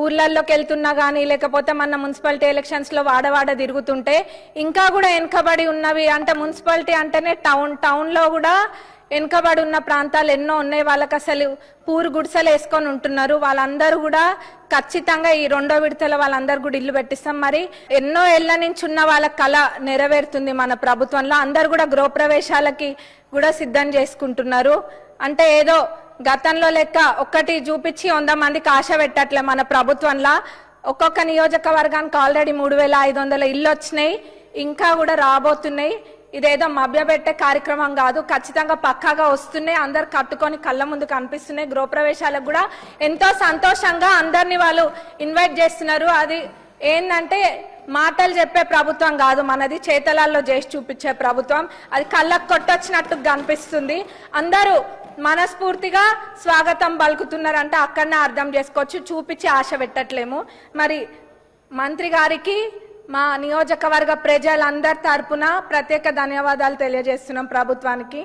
ఊర్లలోకి వెళ్తున్నా కానీ లేకపోతే మన మున్సిపాలిటీ ఎలక్షన్స్ లో వాడవాడ తిరుగుతుంటే ఇంకా కూడా వెనుకబడి ఉన్నవి అంటే మున్సిపాలిటీ అంటేనే టౌన్ లో కూడా వెనుకబడి ఉన్న ప్రాంతాలు ఎన్నో ఉన్నాయి. వాళ్ళకి అసలు పూరు గుడిసెలు వేసుకొని ఉంటున్నారు. వాళ్ళందరూ కూడా ఖచ్చితంగా ఈ 2వ విడతలో వాళ్ళందరూ కూడా ఇల్లు పెట్టిస్తాం. మరి ఎన్నో ఏళ్ల నుంచి ఉన్న వాళ్ళ కళ నెరవేరుతుంది మన ప్రభుత్వంలో. అందరు కూడా గృహప్రవేశాలకి కూడా సిద్ధం చేసుకుంటున్నారు. అంటే ఏదో గతంలో లెక్క ఒక్కటి చూపించి 100 మందికి ఆశ పెట్టట్లే. మన ప్రభుత్వంలో ఒక్కొక్క నియోజకవర్గానికి ఆల్రెడీ 3500 ఇల్లు వచ్చినాయి, ఇంకా కూడా రాబోతున్నాయి. ఇదేదో మభ్యపెట్టే కార్యక్రమం కాదు, ఖచ్చితంగా పక్కాగా వస్తున్నాయి. అందరు కట్టుకొని కళ్ళ ముందు కనిపిస్తున్నాయి. గృహప్రవేశాలకు కూడా ఎంతో సంతోషంగా అందరినీ వాళ్ళు ఇన్వైట్ చేస్తున్నారు. అది ఏంటంటే మాటలు చెప్పే ప్రభుత్వం కాదు మనది, చేతలాల్లో చేసి చూపించే ప్రభుత్వం. అది కళ్ళకు కొట్టొచ్చినట్టు కనిపిస్తుంది. అందరూ మనస్ఫూర్తిగా స్వాగతం పలుకుతున్నారంటే అక్కడనే అర్థం చేసుకోవచ్చు. చూపించి ఆశ పెట్టట్లేము. మరి మంత్రి గారికి మా నియోజకవర్గ ప్రజలందరి తరపున ప్రత్యేక ధన్యవాదాలు తెలియజేస్తున్నాం ప్రభుత్వానికి.